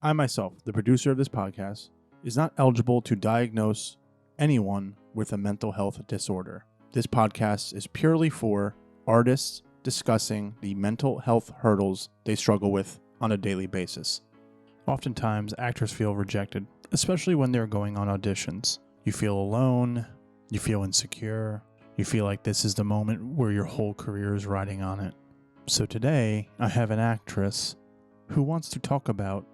I myself, the producer of this podcast, is not eligible to diagnose anyone with a mental health disorder. This podcast is purely for artists discussing the mental health hurdles they struggle with on a daily basis. Oftentimes, actors feel rejected, especially when they're going on auditions. You feel alone, you feel insecure, you feel like this is the moment where your whole career is riding on it. So today, I have an actress who wants to talk about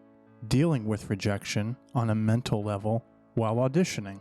dealing with rejection on a mental level while auditioning.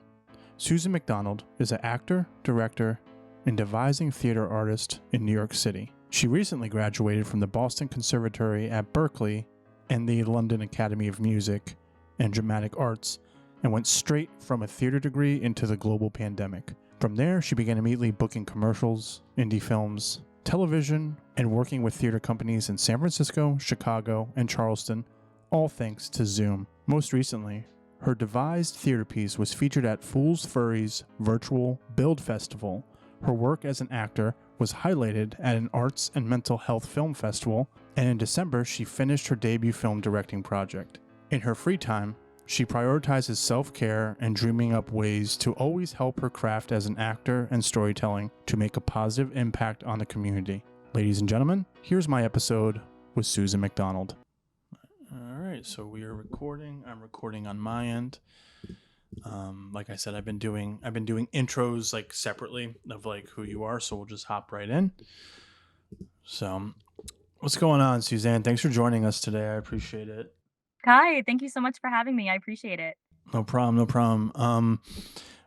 Susanne McDonald is an actor, director, and devising theater artist in New York City. She recently graduated from the Boston Conservatory at Berkeley and the London Academy of Music and Dramatic Arts, and went straight from a theater degree into the global pandemic. From there, she began immediately booking commercials, indie films, television, and working with theater companies in San Francisco, Chicago, and Charleston, all thanks to Zoom. Most recently, her devised theater piece was featured at Fools Furry's virtual Build Festival. Her work as an actor was highlighted at an arts and mental health film festival, and in December, she finished her debut film directing project. In her free time, she prioritizes self-care and dreaming up ways to always help her craft as an actor and storytelling to make a positive impact on the community. Ladies and gentlemen, here's my episode with Susanne McDonald. All right, so we are recording. I'm recording on my end. Like I said, I've been doing intros like separately of like who you are, so we'll just hop right in. So, what's going on, Susanne? Thanks for joining us today. I appreciate it. Hi, thank you so much for having me. I appreciate it. No problem, no problem.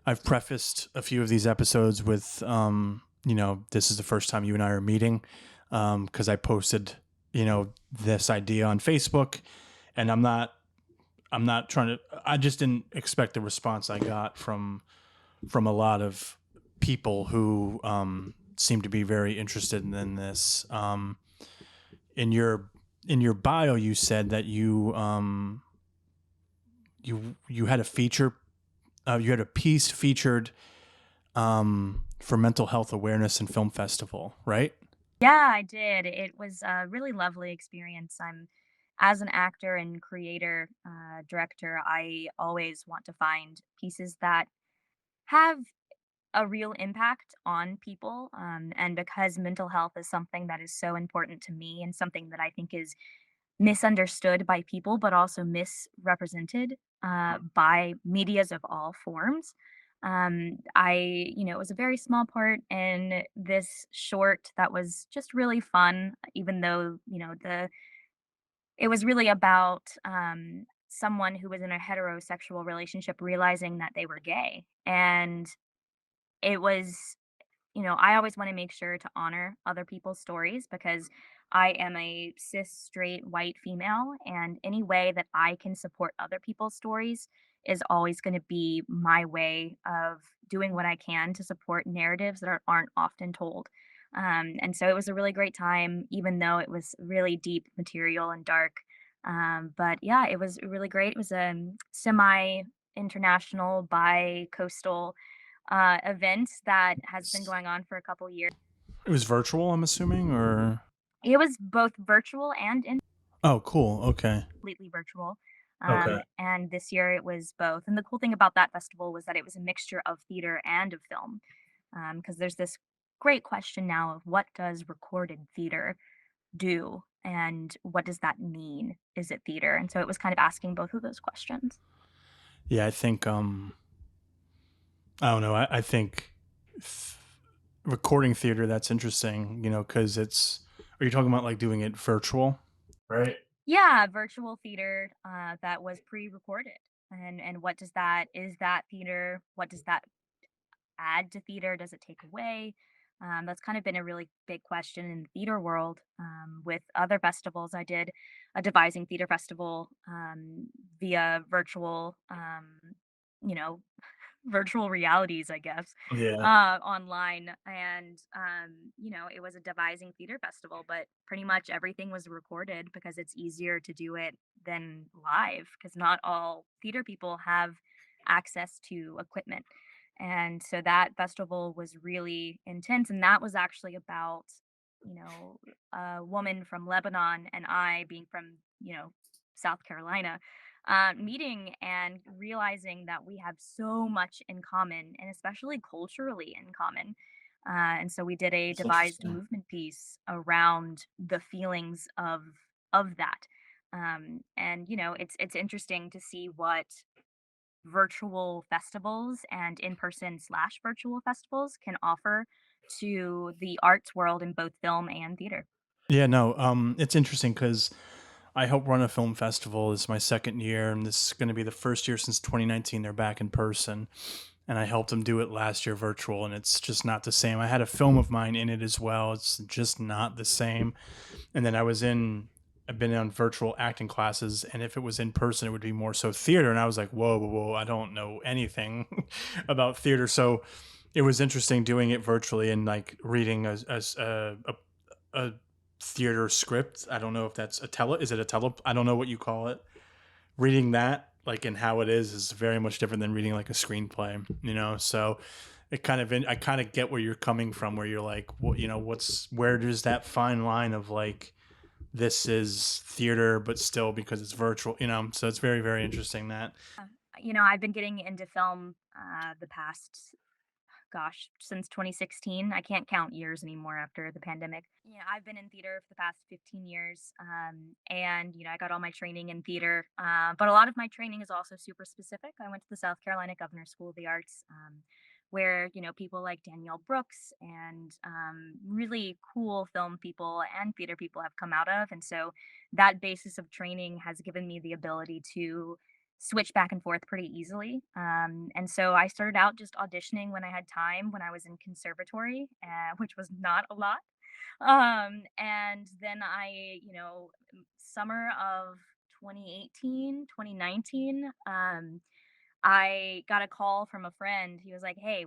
I've prefaced a few of these episodes with, this is the first time you and I are meeting, because I posted, this idea on Facebook, and I'm not trying to. I just didn't expect the response I got from a lot of people who seem to be very interested in this. In your bio, you said that you had a feature, you had a piece featured for Mental Health Awareness and Film Festival, right? Yeah, I did. It was a really lovely experience. As an actor and creator, director, I always want to find pieces that have a real impact on people. And because mental health is something that is so important to me and something that I think is misunderstood by people, but also misrepresented by medias of all forms. It was a very small part in this short that was just really fun, even though, it was really about someone who was in a heterosexual relationship realizing that they were gay. And it was I always want to make sure to honor other people's stories because I am a cis, straight, white female, and any way that I can support other people's stories is always going to be my way of doing what I can to support narratives that aren't often told. And so it was a really great time, even though it was really deep material and dark. But yeah, it was really great. It was a semi international, bi coastal event that has been going on for a couple years. It was virtual, I'm assuming, or It was both virtual and oh, cool. Okay, completely virtual. okay. And this year it was both. And the cool thing about that festival was that it was a mixture of theater and of film. Because there's this great question now of what does recorded theater do and what does that mean? Is it theater? And so it was kind of asking both of those questions. Yeah, I think I don't know. I think recording theater, that's interesting. Because it's. Are you talking about like doing it virtual? Right. Yeah, virtual theater that was pre-recorded. And what does that is that theater? What does that add to theater? Does it take away? That's kind of been a really big question in the theater world. With other festivals, I did a devising theater festival via virtual, you know, virtual realities, I guess, Yeah. online. And, it was a devising theater festival, but pretty much everything was recorded because it's easier to do it than live because not all theater people have access to equipment. And so that festival was really intense. And that was actually about, you know, a woman from Lebanon and I being from, South Carolina, meeting and realizing that we have so much in common, and especially culturally in common. And so we did a That's devised interesting. movement piece around the feelings of that. And it's interesting to see what virtual festivals and in-person slash virtual festivals can offer to the arts world in both film and theater. Yeah, no, it's interesting because I help run a film festival. This is my second year, and this is going to be the first year since 2019 they're back in person. And I helped them do it last year virtual, and it's just not the same. I had a film of mine in it as well. It's just not the same. And then I've been on virtual acting classes, and if it was in person, it would be more so theater. And I was like, whoa, whoa, whoa, I don't know anything about theater. So it was interesting doing it virtually and like reading a theater script. I don't know if that's is it a I don't know what you call it. Reading that like and how it is very much different than reading like a screenplay, so I kind of get where you're coming from, where you're like, well, where does that fine line of like, this is theater but still because it's virtual, so it's very, very interesting that. I've been getting into film the past, gosh, since 2016. I can't count years anymore after the pandemic. I've been in theater for the past 15 years. And, I got all my training in theater. But a lot of my training is also super specific. I went to the South Carolina Governor's School of the Arts, where, people like Danielle Brooks and really cool film people and theater people have come out of. And so that basis of training has given me the ability to switch back and forth pretty easily. And so I started out just auditioning when I had time when I was in conservatory, which was not a lot. And then summer of 2018, 2019, I got a call from a friend. He was like, "Hey, a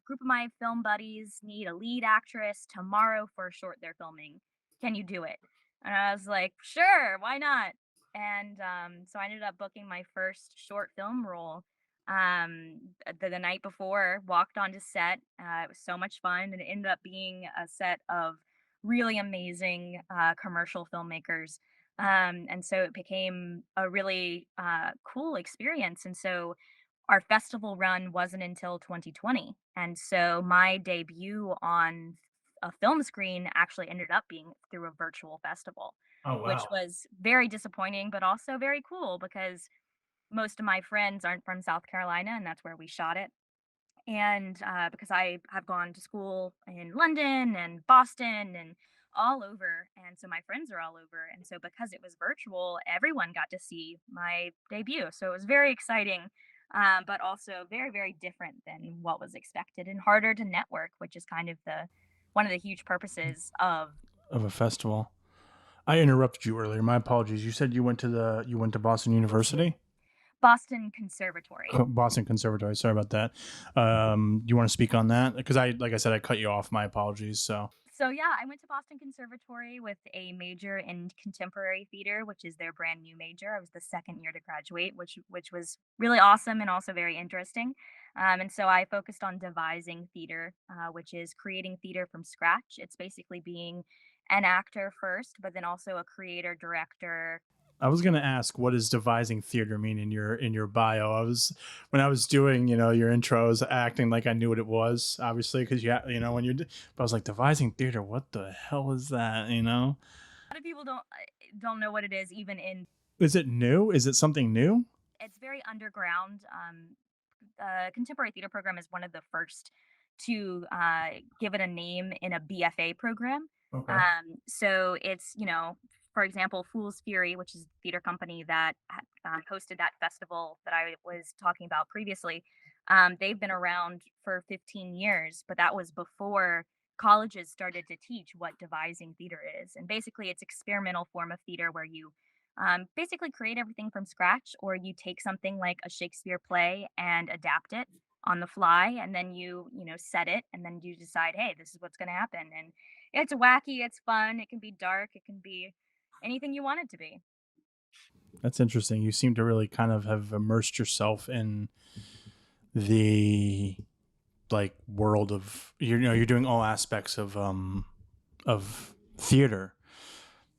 group of my film buddies need a lead actress tomorrow for a short they're filming. Can you do it?" And I was like, "Sure, why not?" And so I ended up booking my first short film role the night before. Walked onto set. It was so much fun, and it ended up being a set of really amazing commercial filmmakers, and so it became a really cool experience. And so our festival run wasn't until 2020. And so my debut on a film screen actually ended up being through a virtual festival, Oh, which wow. was very disappointing, but also very cool because most of my friends aren't from South Carolina, and that's where we shot it. And because I have gone to school in London and Boston and all over, and so my friends are all over, and so because it was virtual, everyone got to see my debut. So it was very exciting, but also very, very different than what was expected and harder to network, which is kind of the one of the huge purposes of Of a festival. I interrupted you earlier. My apologies. You said you went to Boston University? Boston Conservatory. Boston Conservatory. Sorry about that. You want to speak on that? Because like I said, I cut you off. My apologies. So. So yeah, I went to Boston Conservatory with a major in contemporary theater, which is their brand new major. I was the second year to graduate, which was really awesome and also very interesting. And so I focused on devising theater, which is creating theater from scratch. It's basically being an actor first, but then also a creator, director. I was gonna ask, what does devising theater mean in your bio? When I was doing your intros, acting like I knew what it was, obviously, because when you're, but I was like, devising theater, what the hell is that? A lot of people don't know what it is, even in Is it new? Is it something new? it's very underground. Contemporary theater program is one of the first to give it a name in a BFA program. Okay. So it's, for example, Fool's Fury, which is a theater company that hosted that festival that I was talking about previously. They've been around for 15 years, but that was before colleges started to teach what devising theater is. And basically, it's experimental form of theater where you basically create everything from scratch, or you take something like a Shakespeare play and adapt it on the fly, and then you set it, and then you decide, hey, this is what's going to happen. And it's wacky, it's fun, it can be dark, it can be anything you want it to be. That's interesting. You seem to really kind of have immersed yourself in the like world of you're doing all aspects of theater.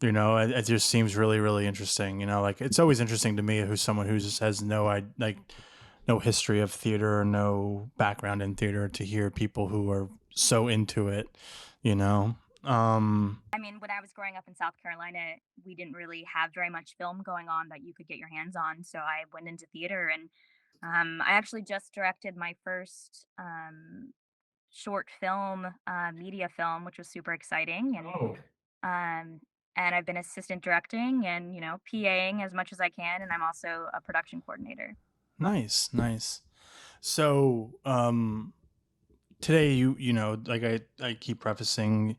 It just seems really, really interesting. Like it's always interesting to me who's someone who just has no history of theater or no background in theater to hear people who are so into it, you know. I mean, when I was growing up in South Carolina, we didn't really have very much film going on that you could get your hands on. So I went into theater, and I actually just directed my first short film, media film, which was super exciting. Oh, Um, and I've been assistant directing and, PAing as much as I can. And I'm also a production coordinator. nice, nice. So, today like I keep prefacing,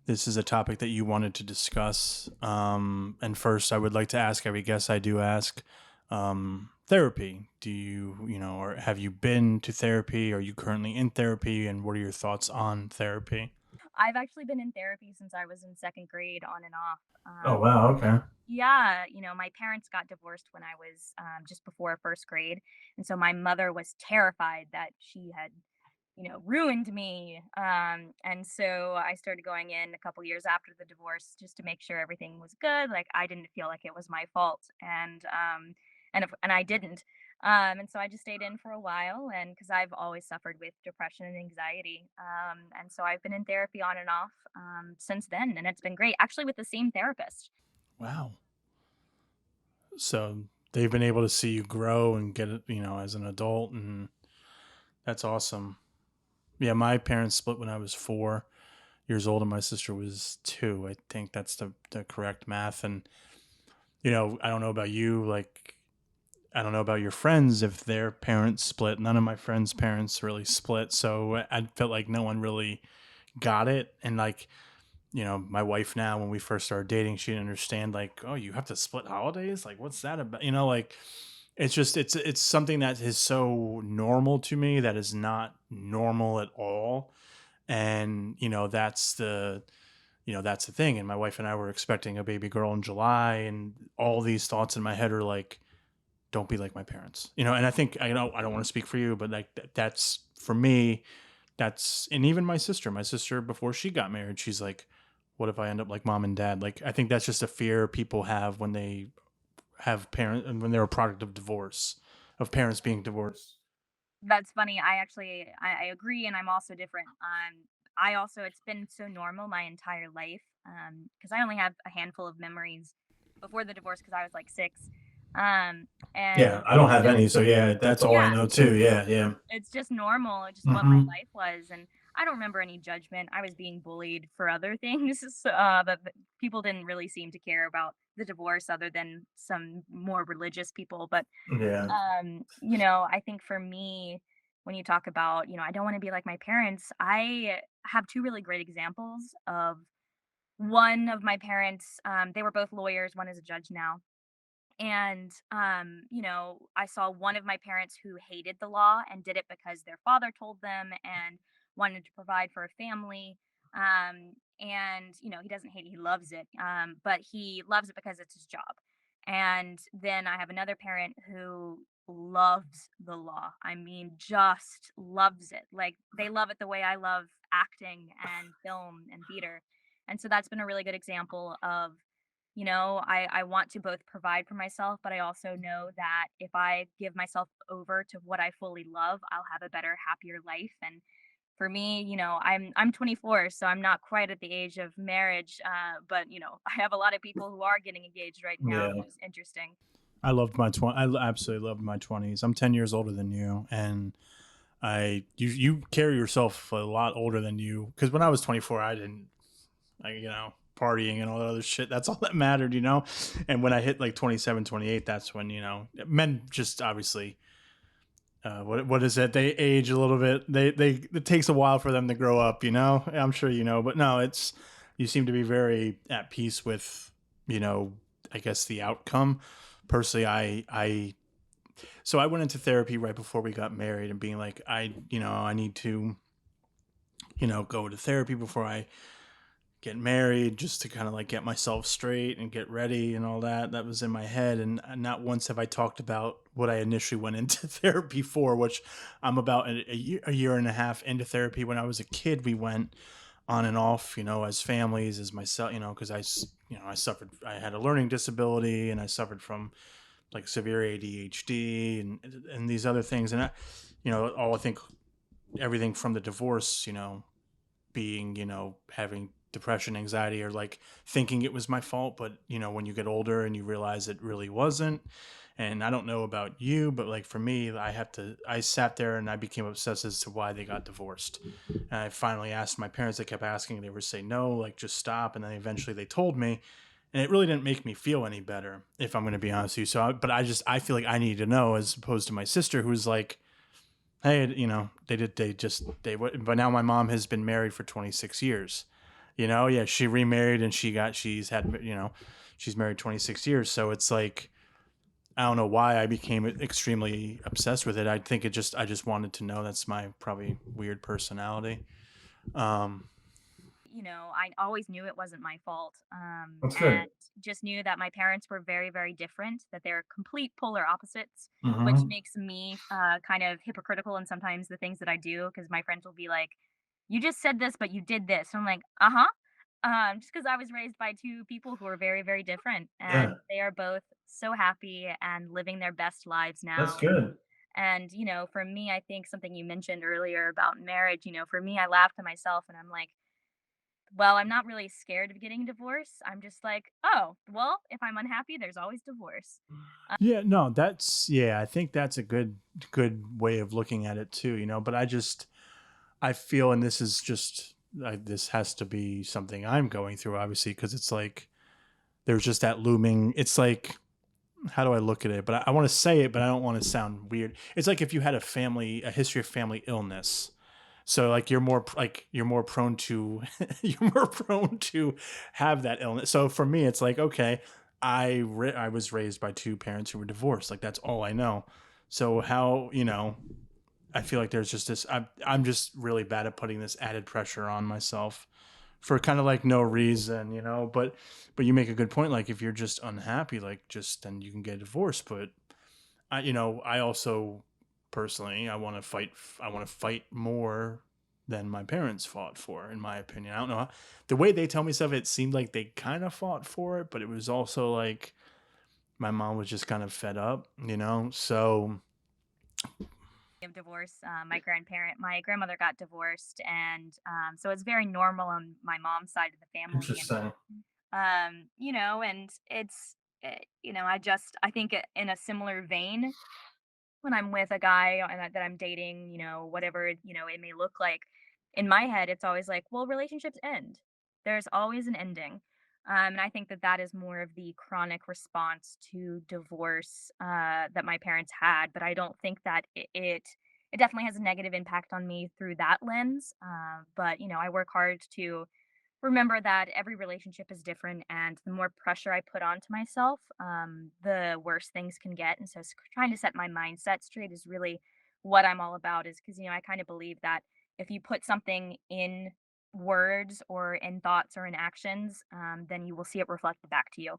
this is a topic that you wanted to discuss. And first, I would like to ask every guest I do ask, therapy. Do or have you been to therapy? Are you currently in therapy? And what are your thoughts on therapy? I've actually been in therapy since I was in second grade on and off. Oh, wow. Okay. Yeah, my parents got divorced when I was just before first grade. And so my mother was terrified that she had, ruined me. And so I started going in a couple years after the divorce just to make sure everything was good. Like I didn't feel like it was my fault. And I didn't. And so I just stayed in for a while, and because I've always suffered with depression and anxiety. And so I've been in therapy on and off since then, and it's been great, actually, with the same therapist. Wow. So they've been able to see you grow and get it, as an adult, and that's awesome. Yeah, my parents split when I was 4 years old, and my sister was 2. I think that's the correct math. And I don't know about you, like I don't know about your friends if their parents split. None of my friends' parents really split, so I felt like no one really got it. And like my wife now, when we first started dating, she didn't understand, like, oh, you have to split holidays? Like, what's that about? Like it's something that is so normal to me that is not normal at all. And that's the thing. And my wife and I were expecting a baby girl in July, and all these thoughts in my head are like, don't be like my parents. And I think I don't want to speak for you, but like that's for me. And even my sister before she got married, she's like, what if I end up like mom and dad? Like, I think that's just a fear people have when they have parents and when they're a product of divorce, of parents being divorced. That's funny. I agree, and I'm also different. I also it's been so normal my entire life, because I only have a handful of memories before the divorce because I was like 6. Yeah, And I don't it's have just any, so yeah, that's all I yeah, know too. Yeah, yeah. it's just normal, just what my Hmm. life was, and I don't remember any judgment. I was being bullied for other things, so, but people didn't really seem to care about the divorce other than some more religious people. But Yeah. I think for me, when you talk about, I don't want to be like my parents, I have two really great examples of one of my parents. They were both lawyers. One is a judge now. And, I saw one of my parents who hated the law and did it because their father told them and wanted to provide for a family. And, he doesn't hate it, he loves it. But he loves it because it's his job. And then I have another parent who loves the law. I mean, just loves it. Like they love it the way I love acting and film and theater. And so that's been a really good example of, I want to both provide for myself, but I also know that if I give myself over to what I fully love, I'll have a better, happier life. And for me, I'm 24, so I'm not quite at the age of marriage. But I have a lot of people who are getting engaged right now, Yeah. which is interesting. I absolutely loved my 20s. I'm 10 years older than you, and you carry yourself a lot older than you, because when I was 24, I didn't, like, partying and all that other shit. That's all that mattered. And when I hit like 27, 28, that's when, men just obviously, what is it? They age a little bit. It takes a while for them to grow up. I'm sure but no, you seem to be very at peace with, you know, I guess the outcome. Personally, so I went into therapy right before we got married, and being like, I need to, go to therapy before I get married, just to kind of like get myself straight and get ready and all that. That was in my head. And not once have I talked about what I initially went into therapy for, which I'm about a year and a half into therapy. When I was a kid, we went, on and off, as families, as myself, because I had a learning disability, and I suffered from like severe ADHD and these other things. And I think everything from the divorce, being, having depression, anxiety, or like thinking it was my fault. But, when you get older and you realize it really wasn't. And I don't know about you, but like for me, I sat there and I became obsessed as to why they got divorced. And I finally asked my parents, they kept asking, they would say, no, like just stop. And then eventually they told me, and it really didn't make me feel any better, if I'm going to be honest with you. But I feel like I need to know, as opposed to my sister, who's like, hey, but now my mom has been married for 26 years. Yeah, she remarried and she's had, she's married 26 years. So it's like, I don't know why I became extremely obsessed with it. I think I just wanted to know. That's my probably weird personality. Um, I always knew it wasn't my fault, That's and good. just knew that my parents were very, very different, that they're complete polar opposites, which hmm makes me kind of hypocritical in sometimes the things that I do, because my friends will be like, you just said this, but you did this. I'm like, uh huh. Just because I was raised by two people who are very, very different, Yeah, and they are both so happy and living their best lives that's now. good. And, for me, I think something you mentioned earlier about marriage, for me, I laugh to myself and I'm like, well, I'm not really scared of getting divorced. I'm just like, oh, well, if I'm unhappy, there's always divorce. Yeah, no, yeah, I think that's a good way of looking at it too, but I feel, and this is just, this has to be something I'm going through, obviously, because it's like there's just that looming. It's like, how do I look at it? But I want to say it, but I don't want to sound weird. It's like if you had a history of family illness. So like you're more prone to you're more prone to have that illness. So for me, it's like, okay, I was raised by two parents who were divorced. Like that's all I know. So how, I feel like there's just this. I'm just really bad at putting this added pressure on myself for kind of like no reason, But you make a good point. Like if you're just unhappy, like just then you can get divorced. But I also personally I want to fight. I want to fight more than my parents fought for, in my opinion. I don't know the way they tell me stuff. It seemed like they kind of fought for it, but it was also like my mom was just kind of fed up, So Of divorce, my grandmother got divorced, and so it's very normal on my mom's side of the family. interesting. And I think in a similar vein, when I'm with a guy that I'm dating, whatever, it may look like, in my head, it's always like, well, relationships end. There's always an ending. And I think that that is more of the chronic response to divorce that my parents had. But I don't think that it definitely has a negative impact on me through that lens. But, I work hard to remember that every relationship is different, and the more pressure I put onto myself, the worse things can get. And so trying to set my mindset straight is really what I'm all about, is because I kind of believe that if you put something in words or in thoughts or in actions, then you will see it reflected back to you.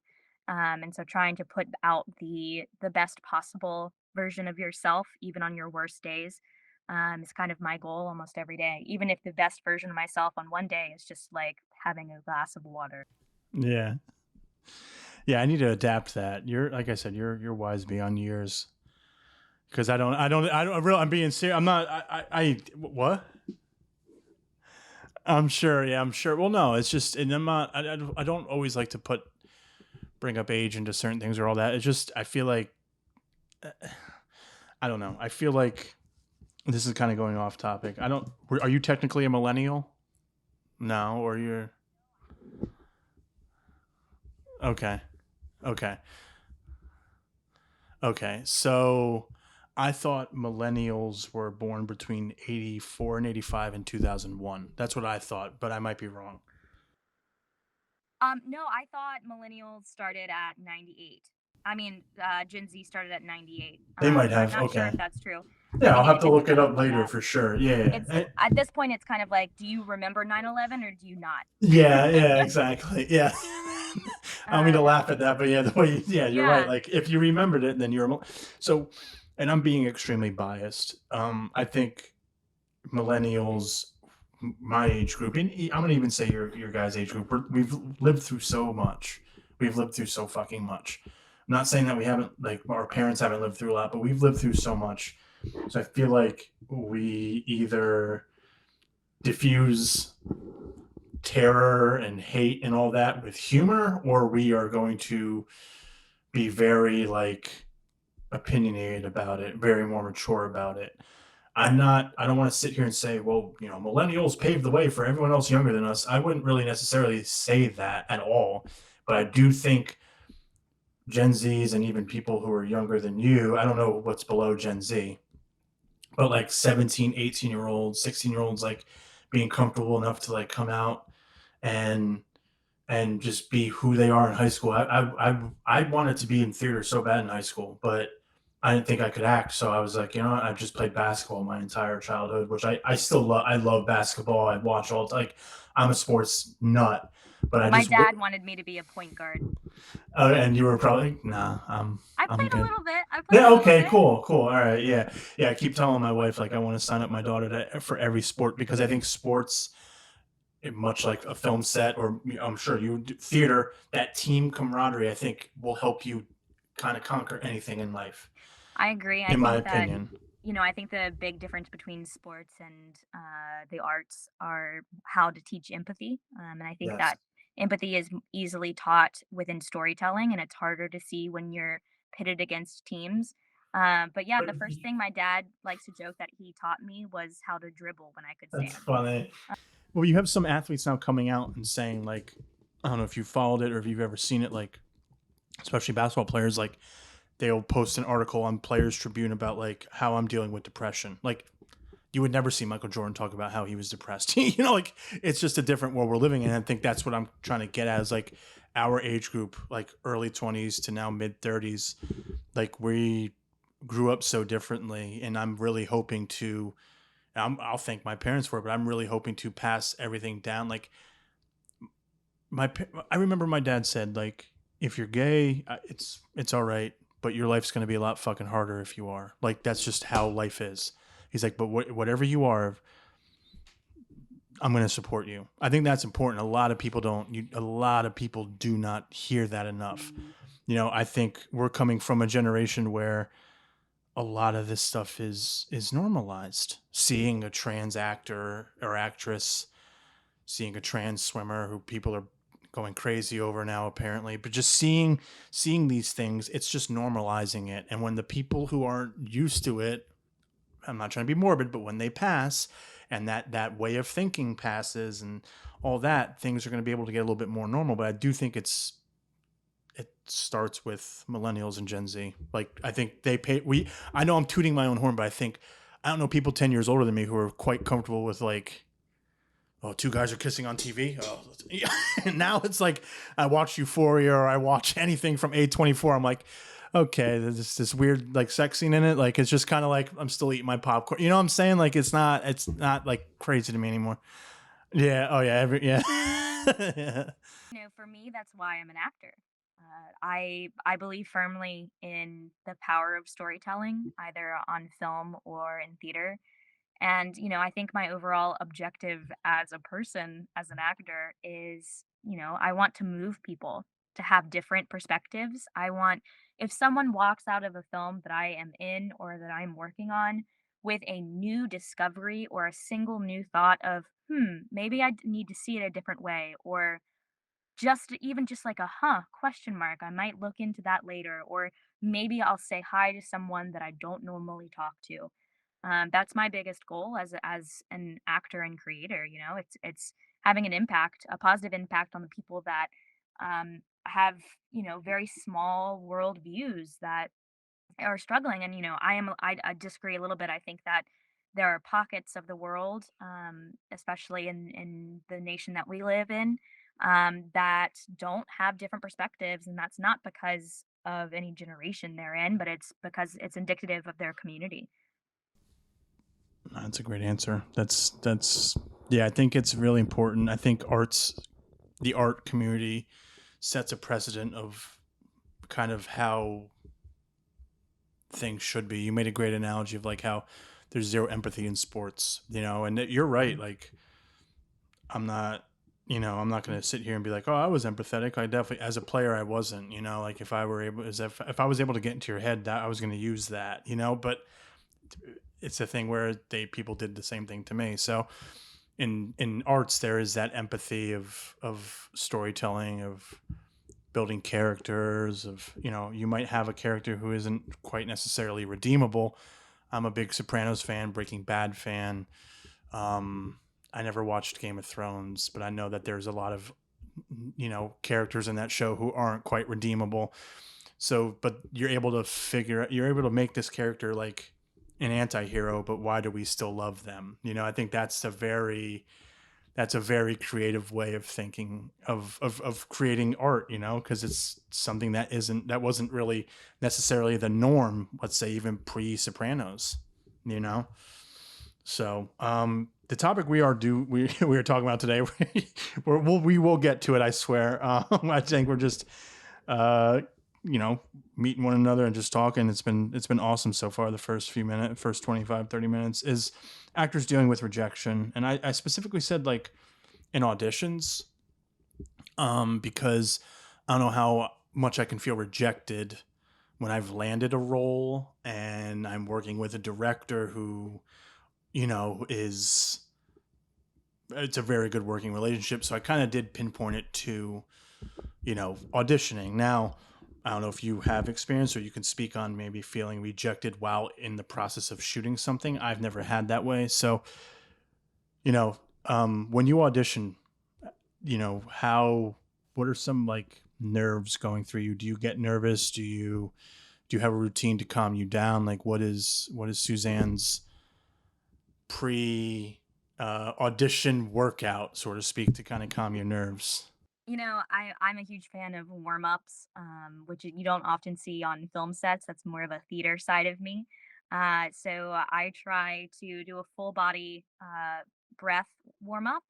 And so trying to put out the best possible version of yourself even on your worst days, is kind of my goal almost every day, even if the best version of myself on one day is just like having a glass of water. Yeah. Yeah, I need to adapt that. You're like I said, you're wise beyond years. Because I don't really. I'm being serious. I'm not. What? I'm sure. Yeah, I'm sure. Well, no, it's just, and I'm not. I don't always like to bring up age into certain things or all that. It's just I feel like I don't know. I feel like this is kind of going off topic. I don't. Are you technically a millennial? No, or you're okay. Okay. Okay. So I thought millennials were born between 84 and 85 and 2001. That's what I thought, but I might be wrong. No, I thought millennials started at 98. I mean, Gen Z started at 98. They might But I'm have. not sure Okay. if that's true. I Yeah, I'll think it have to depends look on it who up you later for ask. sure. Yeah. It's At this point, it's kind of like, do you remember 9/11 or do you not? Yeah, yeah, exactly. Yeah. I don't mean to Um, laugh at that, but yeah, yeah, you're right. yeah. Like if you remembered it, then so, and I'm being extremely biased. I think millennials my age group, and I'm gonna even say your guys' age group, we've lived through so much. We've lived through so fucking much. I'm not saying that we haven't, like, our parents haven't lived through a lot, but we've lived through so much. So I feel like we either diffuse terror and hate and all that with humor, or we are going to be very, like, opinionated about it, very more mature about it. I don't want to sit here and say, well, millennials paved the way for everyone else younger than us. I wouldn't really necessarily say that at all, but I do think Gen Zs and even people who are younger than you, I don't know what's below Gen Z, but like 17, 18-year olds, 16-year olds, like being comfortable enough to like come out and just be who they are in high school. I wanted to be in theater so bad in high school, but I didn't think I could act. So I was like, what? I've just played basketball my entire childhood, which I still love. I love basketball. I watch all, like, I'm a sports nut, but I My just, dad wanted me to be a point guard. and you were probably, nah, I I'm played a good. little bit. I played Yeah. a little Okay. bit. Cool. Cool. All right. Yeah. Yeah. I keep telling my wife, like, I want to sign up my daughter for every sport, because I think sports, much like a film set, or I'm sure you do theater, that team camaraderie, I think, will help you kind of conquer anything in life, I agree. I in my think that, opinion. I think the big difference between sports and the arts are how to teach empathy. And I think Yes. that empathy is easily taught within storytelling, and it's harder to see when you're pitted against teams. But yeah, But the first thing my dad likes to joke that he taught me was how to dribble when I could that's stand. funny. Well, you have some athletes now coming out and saying, like, I don't know if you followed it or if you've ever seen it, like, especially basketball players, like, they'll post an article on Players Tribune about, like, how I'm dealing with depression. Like, you would never see Michael Jordan talk about how he was depressed. Like, it's just a different world we're living in. I think that's what I'm trying to get at, is like our age group, like early 20s to now mid 30s, like, we grew up so differently. And I'm really hoping to, I'll thank my parents for it, but I'm really hoping to pass everything down. Like, I remember my dad said, like, if you're gay, it's all right, but your life's going to be a lot fucking harder if you are. Like, that's just how life is. He's like, but whatever you are, I'm going to support you. I think that's important. A lot of people don't. A lot of people do not hear that enough. I think we're coming from a generation where a lot of this stuff is normalized. Seeing a trans actor or actress, seeing a trans swimmer who people are going crazy over now, apparently, but just seeing these things, it's just normalizing it. And when the people who aren't used to it, I'm not trying to be morbid, but when they pass, and that way of thinking passes and all that, things are going to be able to get a little bit more normal. But I do think it starts with millennials and Gen Z. Like, I think I know I'm tooting my own horn, but I don't know people 10 years older than me who are quite comfortable with, like, oh, two guys are kissing on TV. Oh, and now it's like, I watch Euphoria or I watch anything from A24. I'm like, okay, there's this weird, like, sex scene in it. Like, it's just kind of like I'm still eating my popcorn. You know what I'm saying? Like, it's not like crazy to me anymore. Yeah. Oh yeah. Yeah. Yeah. For me, that's why I'm an actor. I believe firmly in the power of storytelling, either on film or in theater. And, I think my overall objective as a person, as an actor, is, I want to move people to have different perspectives. If someone walks out of a film that I am in or that I'm working on with a new discovery or a single new thought of, maybe I need to see it a different way, or just even just like a question mark, I might look into that later, or maybe I'll say hi to someone that I don't normally talk to. That's my biggest goal as an actor and creator. It's having an impact, a positive impact on the people that have very small world views that are struggling. And I disagree a little bit. I think that there are pockets of the world, especially in the nation that we live in, that don't have different perspectives, and that's not because of any generation they're in, but it's because it's indicative of their community. That's a great answer. Yeah. I think it's really important. I think the art community sets a precedent of kind of how things should be. You made a great analogy of, like, how there's zero empathy in sports, and you're right. Like, I'm not, I'm not going to sit here and be like, oh, I was empathetic. I definitely, as a player, I wasn't, like if I were able, as if I was able to get into your head, that I was going to use that, but it's a thing where people did the same thing to me. So in arts, there is that empathy of storytelling, of building characters, of, you might have a character who isn't quite necessarily redeemable. I'm a big Sopranos fan, Breaking Bad fan. Um, I never watched Game of Thrones, but I know that there's a lot of, characters in that show who aren't quite redeemable. So, but you're able to make this character like an anti-hero, but why do we still love them? I think that's a very creative way of thinking of creating art, because it's something that wasn't really necessarily the norm, let's say even pre-Sopranos, you know. So the topic we are talking about today, we will get to it, I swear. I think we're just uh, meeting one another and just talking. It's been awesome so far. The first 25, 30 minutes is actors dealing with rejection, and I specifically said like in auditions, because I don't know how much I can feel rejected when I've landed a role and I'm working with a director who, is it's a very good working relationship. So I kind of did pinpoint it to, auditioning. Now, I don't know if you have experience or you can speak on maybe feeling rejected while in the process of shooting something. I've never had that way. So, you know, when you audition, what are some like nerves going through you? Do you get nervous? Do you have a routine to calm you down? Like what is Suzanne's pre audition workout, so to speak, to kind of calm your nerves? I'm a huge fan of warm-ups, which you don't often see on film sets. That's more of a theater side of me. So I try to do a full body breath warm-up.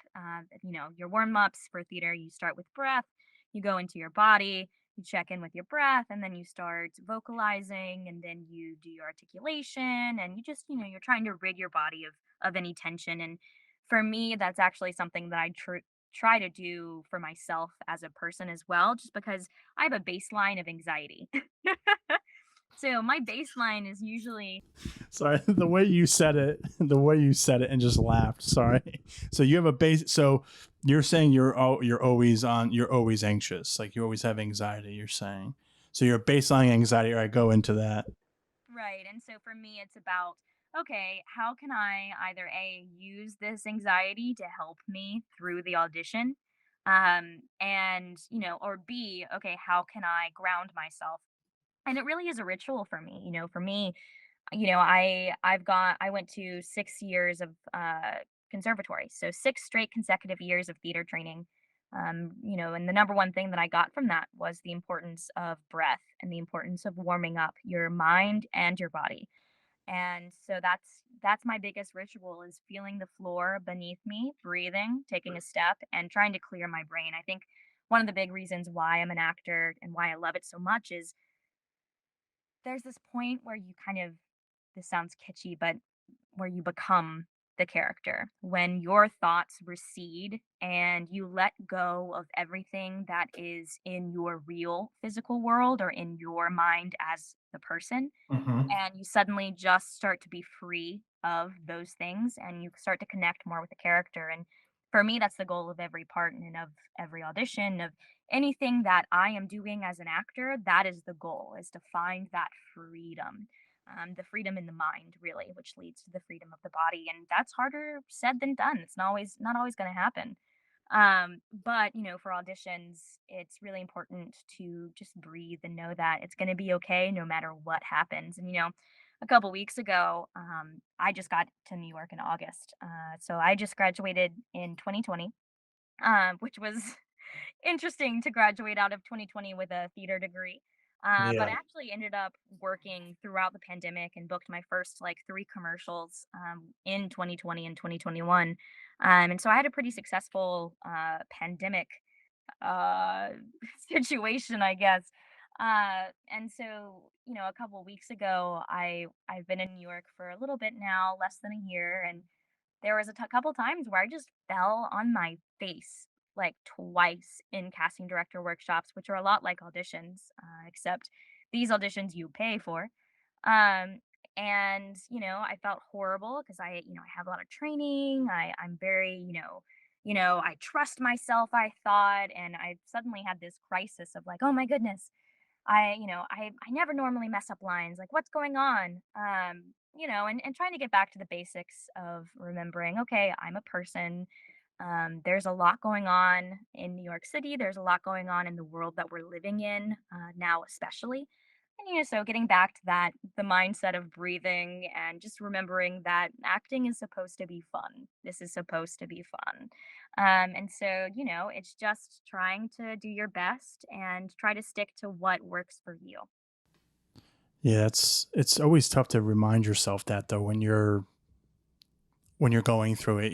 Your warm-ups for theater, you start with breath, you go into your body, you check in with your breath, and then you start vocalizing, and then you do your articulation, and you just, you're trying to rid your body of any tension. And for me, that's actually something that I try to do for myself as a person as well, just because I have a baseline of anxiety. So my baseline is usually Sorry, the way you said it and just laughed. Sorry. So you have a base. So you're saying you're always anxious, like you always have anxiety. You're saying so your baseline anxiety. All right, go into that. right. And so for me, it's about, okay, how can I either A, use this anxiety to help me through the audition? And, or B, okay, how can I ground myself? And it really is a ritual for me. For me, I went to 6 years of conservatory, so 6 straight consecutive years of theater training. And the number one thing that I got from that was the importance of breath and the importance of warming up your mind and your body. And so that's my biggest ritual, is feeling the floor beneath me, breathing, taking a step, and trying to clear my brain. I think one of the big reasons why I'm an actor and why I love it so much is there's this point where you kind of, this sounds kitschy, but where you become the character, when your thoughts recede and you let go of everything that is in your real physical world or in your mind as the person, Mm-hmm. and you suddenly just start to be free of those things and you start to connect more with the character. And for me, that's the goal of every part and of every audition, of anything that I am doing as an actor. That is the goal, is to find that freedom. The freedom in the mind, really, which leads to the freedom of the body, and that's harder said than done. It's not always going to happen. But for auditions, it's really important to just breathe and know that it's going to be okay no matter what happens. And a couple weeks ago, I just got to New York in August. So I just graduated in 2020, which was interesting to graduate out of 2020 with a theater degree. But I Yeah. actually ended up working throughout the pandemic and booked my first like 3 commercials in 2020 and 2021. And so I had a pretty successful pandemic uh, situation, I guess. And so, a couple weeks ago, I've been in New York for a little bit now, less than a year, and there was a couple times where I just fell on my face like twice in casting director workshops, which are a lot like auditions, except these auditions you pay for. Um, and I felt horrible because I have a lot of training. I'm very, I trust myself, I thought, and I suddenly had this crisis of like, oh my goodness, I never normally mess up lines. Like, what's going on? And trying to get back to the basics of remembering, okay, I'm a person. There's a lot going on in New York City. There's a lot going on in the world that we're living in now, especially. And so getting back to that, the mindset of breathing and just remembering that acting is supposed to be fun. This is supposed to be fun. And so, it's just trying to do your best and try to stick to what works for you. Yeah, it's always tough to remind yourself that though when you're going through it,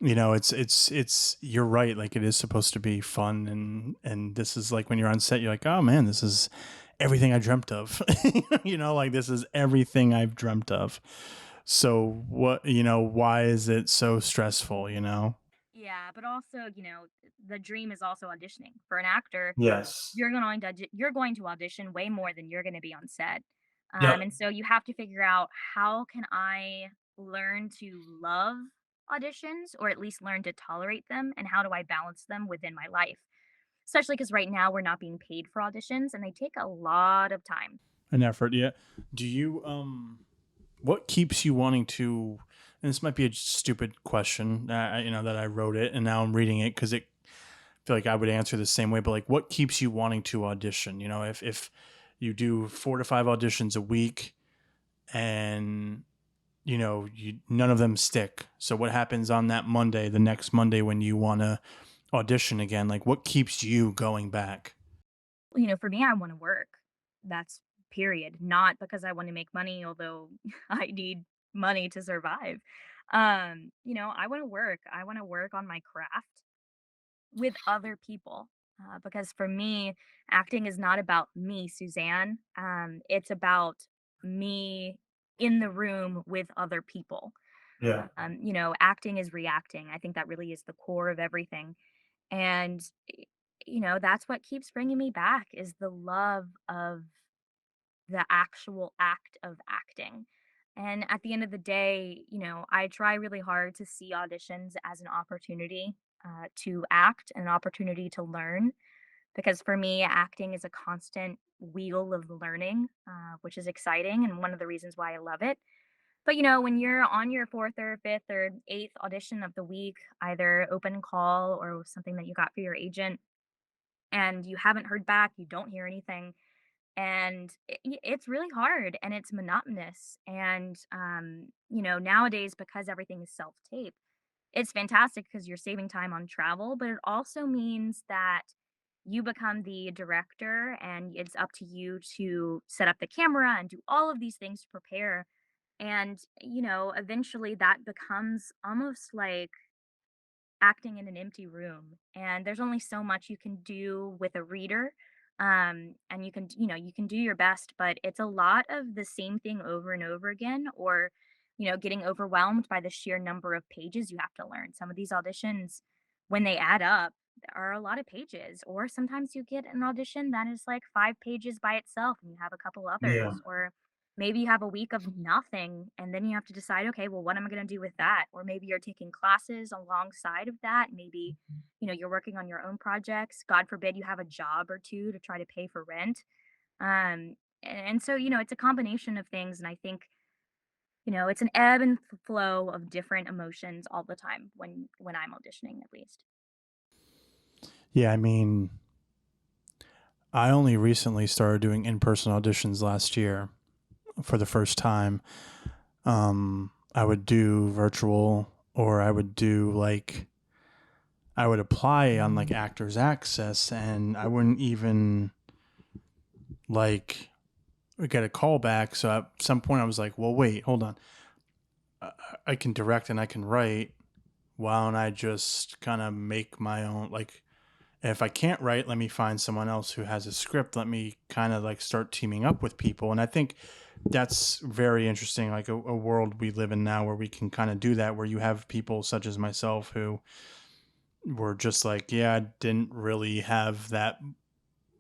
it's you're right, like it is supposed to be fun, and this is like when you're on set, you're like, oh man, this is everything I dreamt of. Like this is everything I've dreamt of. So why is it so stressful? Yeah, but also, the dream is also auditioning. For an actor, Yes. you're going to audition way more than you're going to be on set. Yep. And so you have to figure out, how can I learn to love auditions, or at least learn to tolerate them, and how do I balance them within my life? Especially because right now we're not being paid for auditions and they take a lot of time. An effort, yeah. Do you what keeps you wanting to, and this might be a stupid question, that I wrote it and now I'm reading it because I feel like I would answer the same way, but like what keeps you wanting to audition? If you do 4 to 5 auditions a week and none of them stick, so what happens on that Monday, the next Monday, when you want to audition again? Like what keeps you going back? For me, I want to work. That's period. Not because I want to make money, although I need money to survive. I want to work. I want to work on my craft with other people. Because for me, acting is not about me, Suzanne. It's about me in the room with other people. Yeah. Acting is reacting. I think that really is the core of everything. And, that's what keeps bringing me back, is the love of the actual act of acting. And at the end of the day, I try really hard to see auditions as an opportunity to act, an opportunity to learn. Because for me, acting is a constant wheel of learning, which is exciting and one of the reasons why I love it. But when you're on your fourth or fifth or eighth audition of the week, either open call or something that you got for your agent, and you haven't heard back, you don't hear anything, and it's really hard and it's monotonous. And nowadays, because everything is self tape, it's fantastic because you're saving time on travel, but it also means that you become the director and it's up to you to set up the camera and do all of these things to prepare. And eventually that becomes almost like acting in an empty room, and there's only so much you can do with a reader. And you can do your best, but it's a lot of the same thing over and over again, or getting overwhelmed by the sheer number of pages you have to learn. Some of these auditions, when they add up, are a lot of pages. Or sometimes you get an audition that is like 5 pages by itself and you have a couple Yeah. others. Or maybe you have a week of nothing and then you have to decide, okay, well, what am I going to do with that? Or maybe you're taking classes alongside of that. Maybe, you're working on your own projects. God forbid you have a job or two to try to pay for rent. And so, it's a combination of things. And I think, it's an ebb and flow of different emotions all the time when I'm auditioning, at least. Yeah, I mean, I only recently started doing in-person auditions last year for the first time. I would do virtual, or I would apply on like Actors Access, and I wouldn't even like get a call back. So at some point I was like, well, wait, hold on. I can direct and I can write. Why don't I just kind of make my own, like, if I can't write, let me find someone else who has a script. Let me kind of like start teaming up with people. And I think that's very interesting. Like a world we live in now where we can kind of do that, where you have people such as myself who were just like, yeah, I didn't really have that.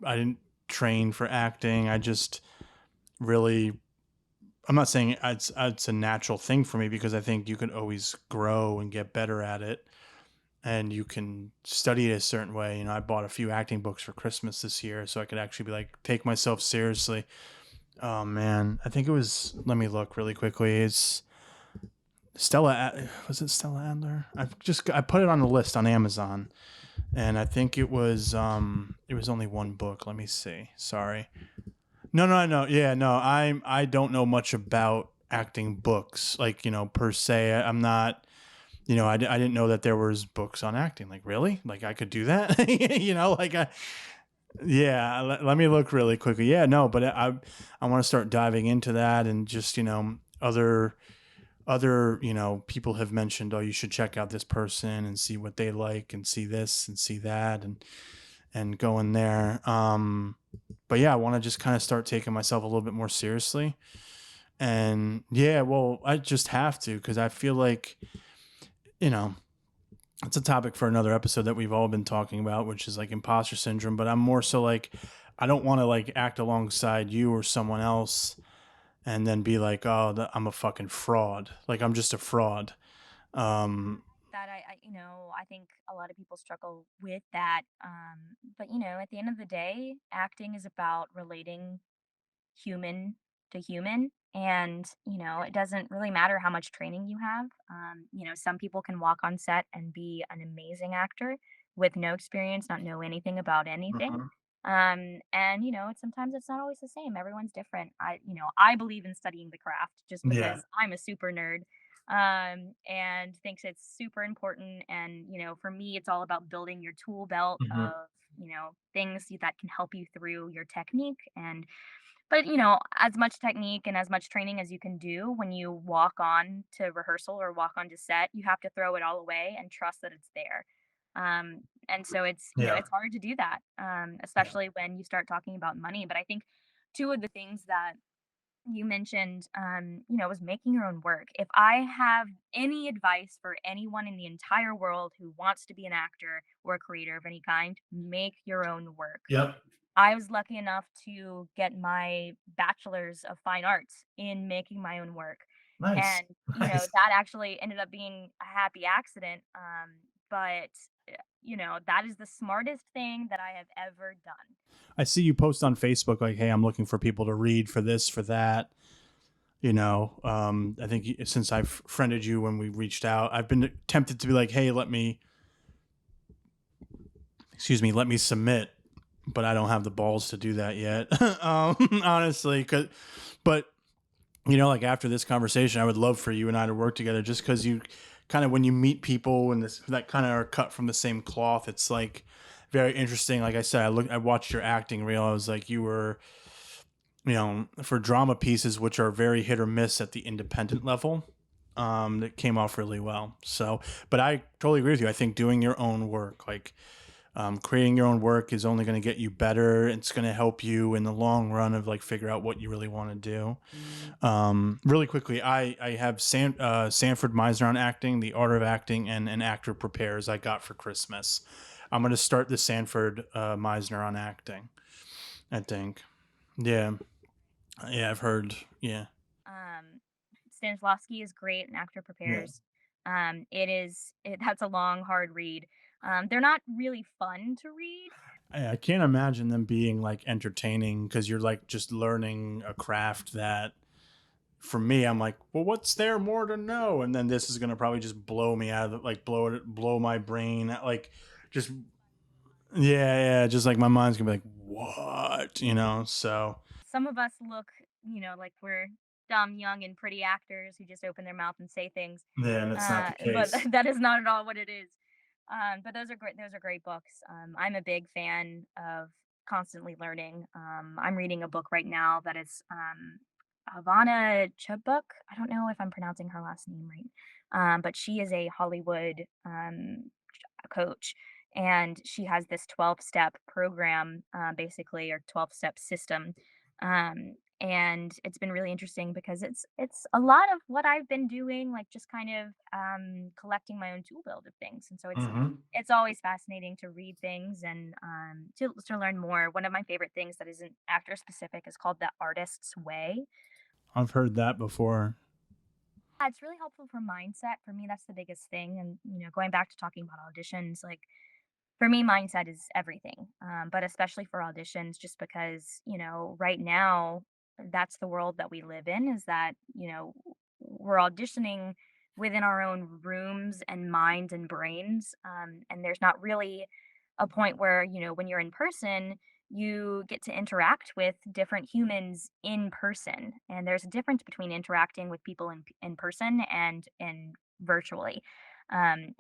I didn't train for acting. I just really, I'm not saying it's a natural thing for me because I think you can always grow and get better at it, and you can study it a certain way. I bought a few acting books for Christmas this year so I could actually be like, take myself seriously. Oh man, I think it was, let me look really quickly. It's was it Stella Adler? I put it on the list on Amazon, and I think it was only one book. Let me see. Sorry. No, no, no. Yeah, no. I don't know much about acting books, like, per se. I'm not, I didn't know that there was books on acting. Like, really? Like I could do that? Like yeah, let me look really quickly. Yeah, no, but I want to start diving into that, and just, other people have mentioned, oh, you should check out this person and see what they like, and see this and see that, and go in there. But yeah, I want to just kind of start taking myself a little bit more seriously. And yeah, well, I just have to, because I feel like, you know it's a topic for another episode that we've all been talking about, which is like imposter syndrome. But I'm more so like, I don't want to like act alongside you or someone else and then be like, oh, I'm a fucking fraud. Like I'm just a fraud. Um, That I think a lot of people struggle with that. But at the end of the day, acting is about relating human to human. And, it doesn't really matter how much training you have. Some people can walk on set and be an amazing actor with no experience, not know anything about anything. Mhm. And, sometimes it's not always the same. Everyone's different. I believe in studying the craft just Yeah. because I'm a super nerd, and thinks it's super important. And, for me, it's all about building your tool belt Mhm. of, things that can help you through your technique. But, as much technique and as much training as you can do when you walk on to rehearsal or walk onto set, you have to throw it all away and trust that it's there. And so Yeah. it's hard to do that, Yeah. especially when you start talking about money. But I think two of the things that you mentioned, was making your own work. If I have any advice for anyone in the entire world who wants to be an actor or a creator of any kind, make your own work. Yep. I was lucky enough to get my bachelor's of fine arts in making my own work. Nice. And, Nice. that actually ended up being a happy accident. But, that is the smartest thing that I have ever done. I see you post on Facebook like, hey, I'm looking for people to read for this, for that. I think since I've friended you when we reached out, I've been tempted to be like, hey, let me submit, but I don't have the balls to do that yet. Honestly, but like after this conversation, I would love for you and I to work together, just because you kind of, when you meet people and this that kind of are cut from the same cloth, it's like very interesting. Like I said, I watched your acting reel. I was like, you were, for drama pieces, which are very hit or miss at the independent level, that came off really well. So, but I totally agree with you. I think doing your own work, like, creating your own work, is only going to get you better. It's going to help you in the long run of like figure out what you really want to do. Really quickly, I have Sanford Meisner on acting, The Art of Acting, and An Actor Prepares I got for Christmas. I'm going to start the Sanford Meisner on acting, I think. Yeah. Yeah, I've heard. Yeah. Um, Stanislavski is great, and Actor Yeah. Prepares. That's a long, hard read. They're not really fun to read. I can't imagine them being like entertaining, because you're like just learning a craft that, for me, I'm like, well, what's there more to know? And then this is gonna probably just blow me out of like blow my brain, like, just, yeah, yeah, just like my mind's gonna be like, what, So Some of us look, like we're dumb, young, and pretty actors who just open their mouth and say things. yeah, and it's not the But case. that is not at all what it is. But those are great. Those are great books. I'm a big fan of constantly learning. I'm reading a book right now that is Havana Chubbuck. I don't know if I'm pronouncing her last name right, but she is a Hollywood coach, and she has this 12-step program, basically, or 12-step system. And it's been really interesting because it's a lot of what I've been doing, like just kind of collecting my own tool build of things. And so Hmm. it's always fascinating to read things and to learn more. One of my favorite things that isn't actor specific is called the artist's way. I've heard that before. Yeah, it's really helpful for mindset. For me, that's the biggest thing. And going back to talking about auditions, like for me, mindset is everything, but especially for auditions, just because, right now, that's the world that we live in, is that, we're auditioning within our own rooms and minds and brains. And there's not really a point where, when you're in person, you get to interact with different humans in person. And there's a difference between interacting with people in person and virtually. And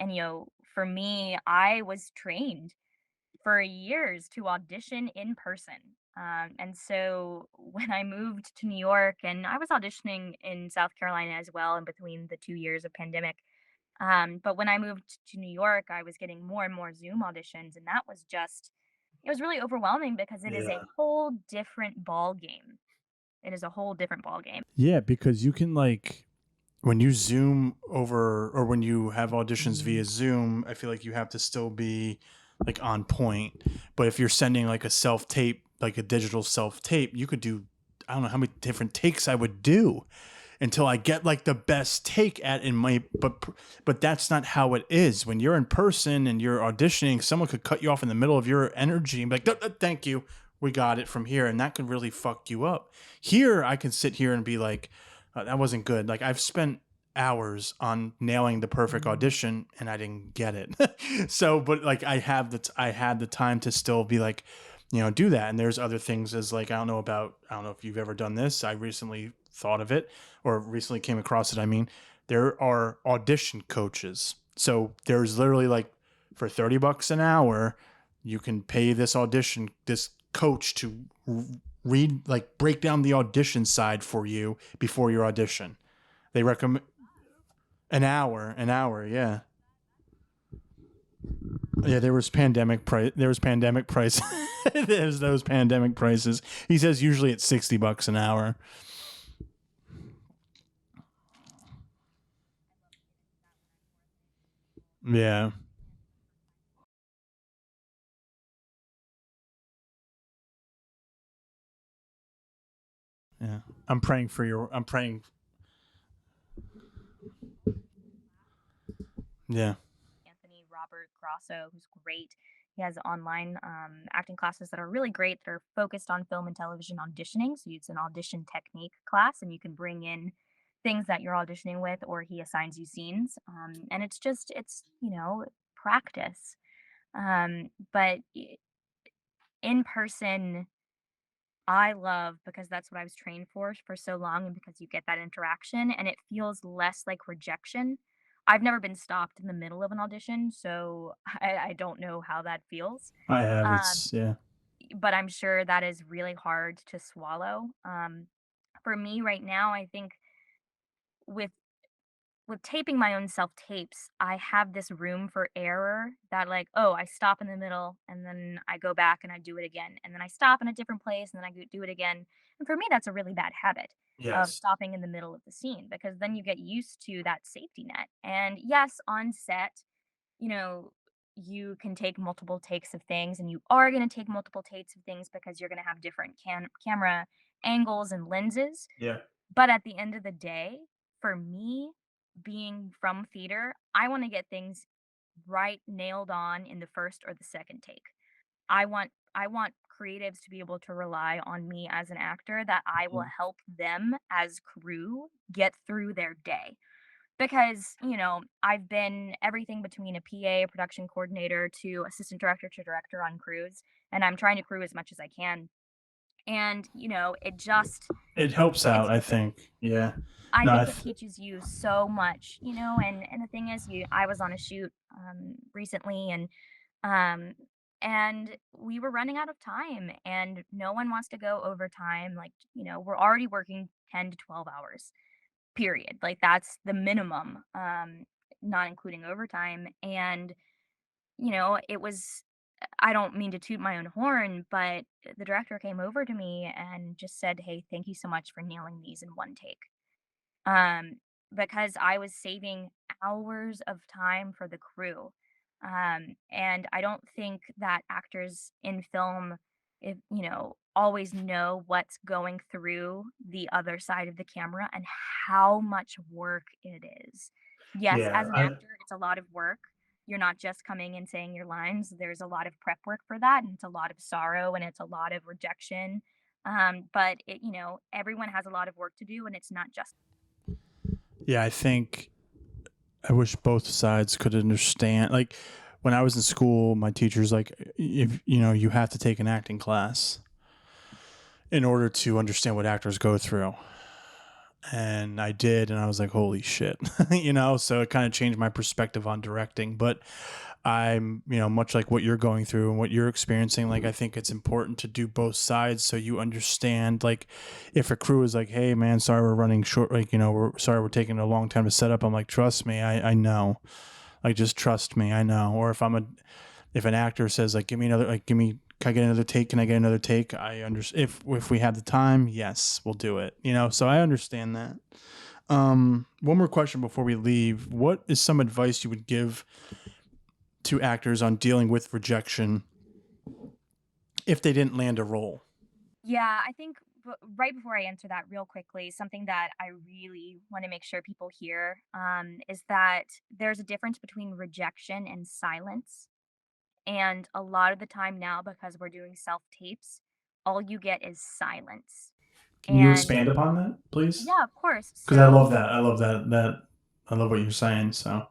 for me, I was trained for years to audition in person. And so when I moved to New York, and I was auditioning in South Carolina as well in between the 2 years of pandemic. But when I moved to New York, I was getting more and more Zoom auditions, and that was it was really overwhelming because it is a Yeah. whole different ball game. It is a whole different ball game. Yeah, because you can like when you Zoom over or when you have auditions via Zoom, I feel like you have to still be like on point. But if you're sending like a self tape, like a digital self tape, you could do I don't know how many different takes I would do until I get like the best take at in my but that's not how it is. When you're in person and you're auditioning, someone could cut you off in the middle of your energy and be like, thank you. We got it from here. And that could really fuck you up. Here, I can sit here and be like, that wasn't good. Like I've spent hours on nailing the perfect audition and I didn't get it. So, but like I had the time to still be like, do that. And there's other things as like, I don't know if you've ever done this. I recently thought of it or recently came across it. I mean, there are audition coaches. So there's literally like for $30 an hour, you can pay this coach to read, like break down the audition side for you before your audition. They recommend an hour. Yeah. Yeah, there was pandemic price. There was pandemic price. There's those pandemic prices. He says usually it's $60 an hour. Yeah, yeah. I'm praying for your. I'm praying. Yeah, Anthony Robert Grosso, who's great. He has online acting classes that are really great. That are focused on film and television auditioning. So it's an audition technique class, and you can bring in things that you're auditioning with, or he assigns you scenes. And it's practice. But in person, I love because that's what I was trained for so long, and because you get that interaction and it feels less like rejection. I've never been stopped in the middle of an audition, so I don't know how that feels. I have. Um, It's yeah, but I'm sure that is really hard to swallow. For me right now, I think with taping my own self tapes, I have this room for error that, like, oh, I stop in the middle and then I go back and I do it again. And then I stop in a different place and then do it again. And for me, that's a really bad habit of yes, stopping in the middle of the scene, because then you get used to that safety net. And yes, on set, you know, you can take multiple takes of things, and you are going to take multiple takes of things because you're going to have different camera angles and lenses. yeah. But at the end of the day, for me, being from theater, I wanna get things right nailed on in the first or the second take. I want creatives to be able to rely on me as an actor, that I will Mhm. help them as crew get through their day. Because, I've been everything between a PA, a production coordinator, to assistant director to director on crews, and I'm trying to crew as much as I can. And, It helps it's out. I think. Yeah. I No. think it teaches you so much, and the thing is, I was on a shoot recently, um and we were running out of time, and no one wants to go overtime. Like, we're already working 10 to 12 hours. Period. Like that's the minimum, not including overtime. And it was I don't mean to toot my own horn, but the director came over to me and just said, "Hey, thank you so much for nailing these in one take." um, because I was saving hours of time for the crew. And I don't think that actors in film, if always know what's going through the other side of the camera and how much work it is. Yes, Yeah, as an actor, it's a lot of work. You're not just coming and saying your lines. There's a lot of prep work for that, and it's a lot of sorrow, and it's a lot of rejection. But everyone has a lot of work to do, and it's not just. yeah, I think I wish both sides could understand. Like when I was in school, my teacher's like, if you have to take an acting class in order to understand what actors go through. And I did, and I was like, holy shit. So it kind of changed my perspective on directing. But I'm, much like what you're going through and what you're experiencing, like I think it's important to do both sides so you understand. Like if a crew is like, hey man, sorry we're running short, like, we're sorry we're taking a long time to set up. I'm like, trust me, I know. Like just trust me, I know. Or if an actor says like, give me another, like can I get another take? Can I get another take? I understand. If we have the time, yes, we'll do it. So I understand that. One more question before we leave. What is some advice you would give to actors on dealing with rejection if they didn't land a role? Yeah, I think right before I answer that, real quickly, something that I really want to make sure people hear is that there's a difference between rejection and silence. And a lot of the time now, because we're doing self tapes, all you get is silence. Can you And expand upon that, please? yeah, of course. Because I So, love that. I love that. I love what you're saying. So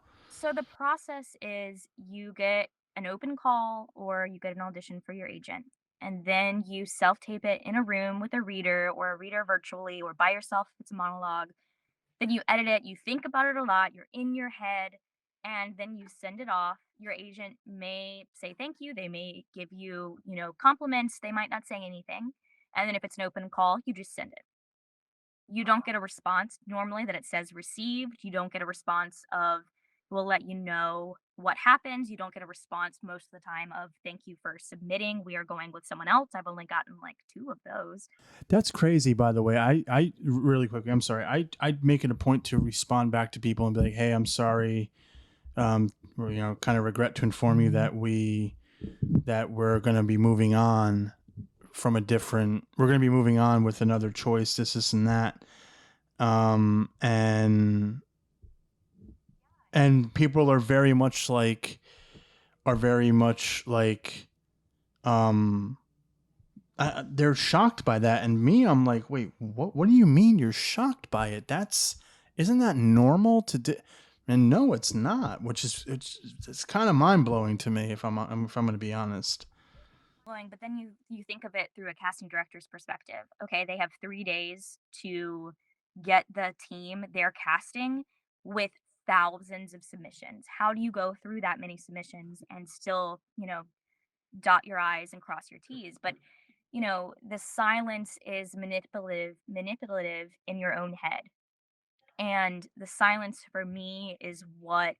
the process is you get an open call or you get an audition for your agent. And then you self tape it in a room with a reader or a reader virtually or by yourself if it's a monologue. Then you edit it, you think about it a lot, you're in your head, and then you send it off. Your agent may say thank you, they may give you, compliments, they might not say anything. And then if it's an open call, you just send it. You don't get a response normally that it says received. You don't get a response of we'll let you know what happens. You don't get a response most of the time of thank you for submitting. We are going with someone else. I've only gotten like two of those. that's crazy, by the way. I really quickly, I'm sorry. I'd make it a point to respond back to people and be like, hey, I'm sorry. Or, kind of regret to inform you that we're going to be moving on we're going to be moving on with another choice, this, and that. And people are very much like, um, they're shocked by that. And me, I'm like, wait, what do you mean you're shocked by it? Isn't that normal to do? And no, it's not, which is, it's kind of mind blowing to me if I'm going to be honest. But then you think of it through a casting director's perspective. Okay, they have 3 days to get the team they're casting with thousands of submissions. How do you go through that many submissions and still, dot your I's and cross your T's? But the silence is manipulative in your own head. And the silence for me is what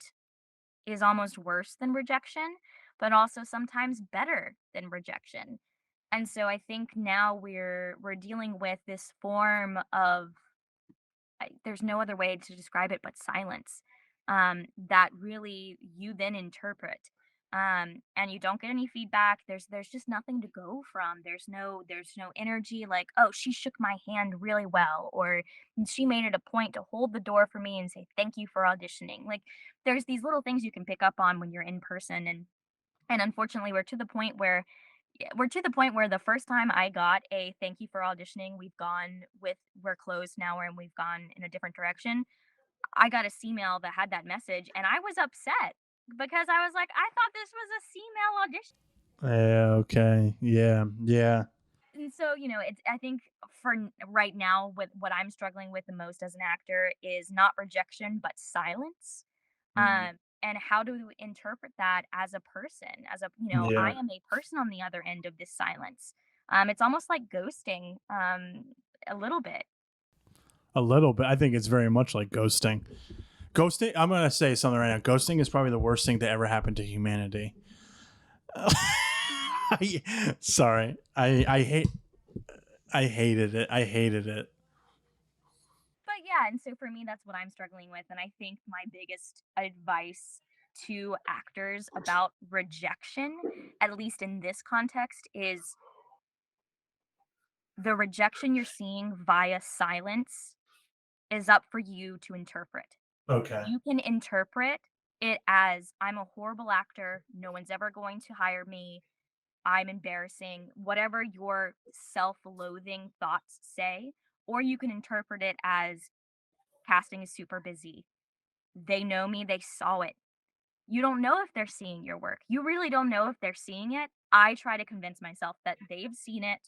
is almost worse than rejection, but also sometimes better than rejection. And so I think now we're dealing with this form of there's no other way to describe it but silence, that really you then interpret. And you don't get any feedback. There's just nothing to go from. There's no energy like, oh, she shook my hand really well, or she made it a point to hold the door for me and say thank you for auditioning. Like there's these little things you can pick up on when you're in person. And unfortunately we're to the point where the first time I got a thank you for auditioning, we're closed now and we've gone in a different direction. I got a C-mail that had that message and I was upset because I was like, I thought this was a C-mail audition. Okay. Yeah. Yeah. And so, it's I think right now with what I'm struggling with the most as an actor is not rejection but silence. Mm, And how to interpret that as a person, I yeah. am a person on the other end of this silence. It's almost like ghosting, a little bit. A little bit. I think it's very much like ghosting. Ghosting. I'm gonna say something right now. Ghosting is probably the worst thing to ever happen to humanity. Sorry. I hated it. I hated it. But yeah, and so for me, that's what I'm struggling with. And I think my biggest advice to actors about rejection, at least in this context, is the rejection you're seeing via silence is up for you to interpret. Okay. You can interpret it as I'm a horrible actor, no one's ever going to hire me, I'm embarrassing, whatever your self loathing thoughts say, or you can interpret it as casting is super busy. They know me, they saw it. You don't know if they're seeing your work. You really don't know if they're seeing it. I try to convince myself that they've seen it.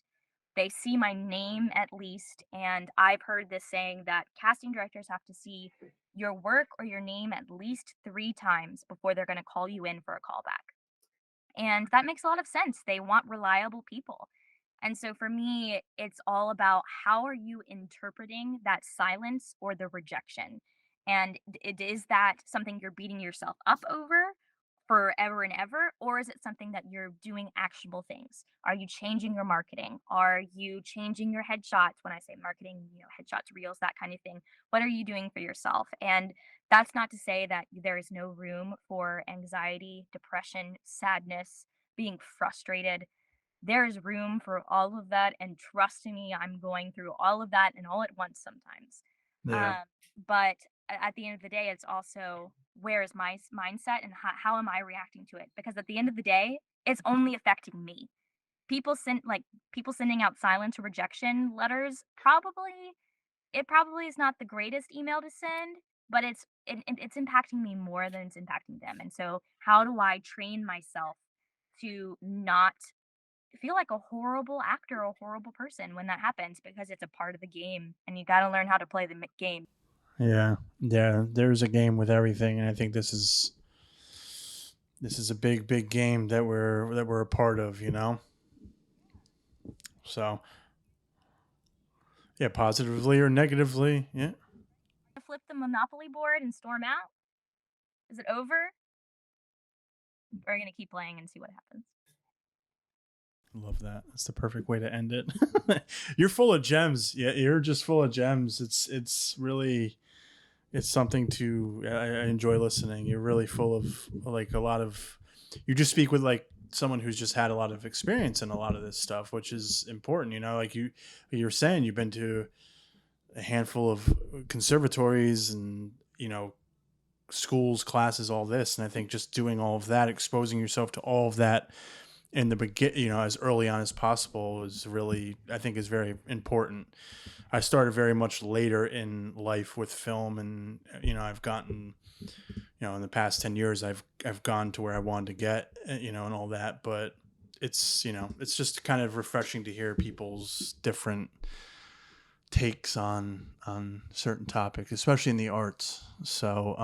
They see my name at least. And I've heard this saying that casting directors have to see your work or your name at least 3 times before they're going to call you in for a callback. And that makes a lot of sense. They want reliable people. And so for me, it's all about how are you interpreting that silence or the rejection? And it is that something you're beating yourself up over forever and ever, or is it something that you're doing actionable things? Are you changing your marketing? Are you changing your headshots? When I say marketing, headshots, reels, that kind of thing. What are you doing for yourself? And that's not to say that there is no room for anxiety, depression, sadness, being frustrated. There is room for all of that, and trust me, I'm going through all of that and all at once sometimes. Yeah. Um, but at the end of the day, it's also where is my mindset and how am I reacting to it? Because at the end of the day, it's only affecting me. People sending out silence or rejection letters. It probably is not the greatest email to send, but it's impacting me more than it's impacting them. And so, how do I train myself to not feel like a horrible actor or a horrible person when that happens because it's a part of the game and you got to learn how to play the game. Yeah. Yeah. There's a game with everything, and I think this is a big game that we're a part of. So yeah, positively or negatively. Yeah. Flip the Monopoly board and storm out? Is it over? Or are you going to keep playing and see what happens? Love that. That's the perfect way to end it. You're full of gems. Yeah, you're just full of gems. It's really it's something to I enjoy listening. You're really full of like a lot of you just speak with like someone who's just had a lot of experience in a lot of this stuff, which is important, like you're saying you've been to a handful of conservatories and, schools, classes, all this, and I think just doing all of that, exposing yourself to all of that in the begin, as early on as possible is really, I think, is very important. I started very much later in life with film, and I've gotten, in the past 10 years, I've gone to where I wanted to get, and all that. But it's just kind of refreshing to hear people's different takes on certain topics, especially in the arts. So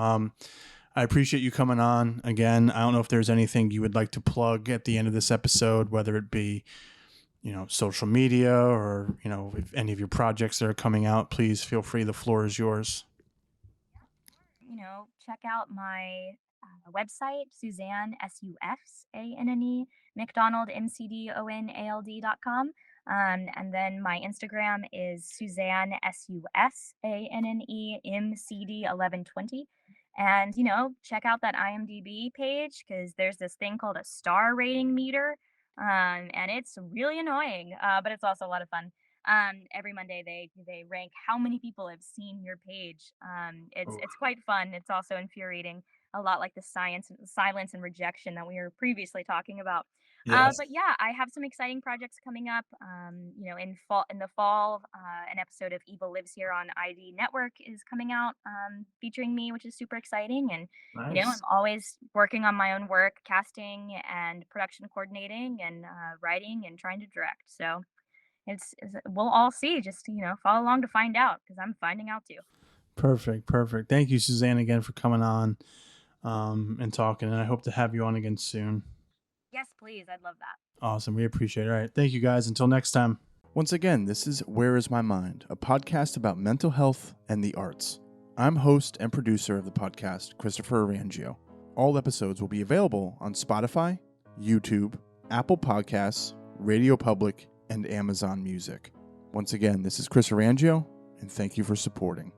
I appreciate you coming on again. I don't know if there's anything you would like to plug at the end of this episode, whether it be, social media or, if any of your projects that are coming out, please feel free. The floor is yours. Check out my website, Suzanne, Susanne, McDonald, McDonald.com. And then my Instagram is Suzanne, SUSANNEMCD1120. And, check out that IMDb page because there's this thing called a star rating meter. And it's really annoying, but it's also a lot of fun. Every Monday they rank how many people have seen your page. It's quite fun. It's also infuriating, a lot like the silence and rejection that we were previously talking about. Yes. But yeah, I have some exciting projects coming up. In the fall, an episode of Evil Lives Here on ID Network is coming out, featuring me, which is super exciting. And I'm Nice. always working on my own work, casting and production coordinating and writing and trying to direct. So we'll all see. Just follow along to find out because I'm finding out too. Perfect. Thank you, Suzanne, again for coming on and talking. And I hope to have you on again soon. Yes, please. I'd love that. Awesome. We appreciate it. All right. Thank you, guys. Until next time. Once again, this is Where Is My Mind, a podcast about mental health and the arts. I'm host and producer of the podcast, Christopher Orangeo. All episodes will be available on Spotify, YouTube, Apple Podcasts, Radio Public, and Amazon Music. Once again, this is Chris Orangeo, and thank you for supporting.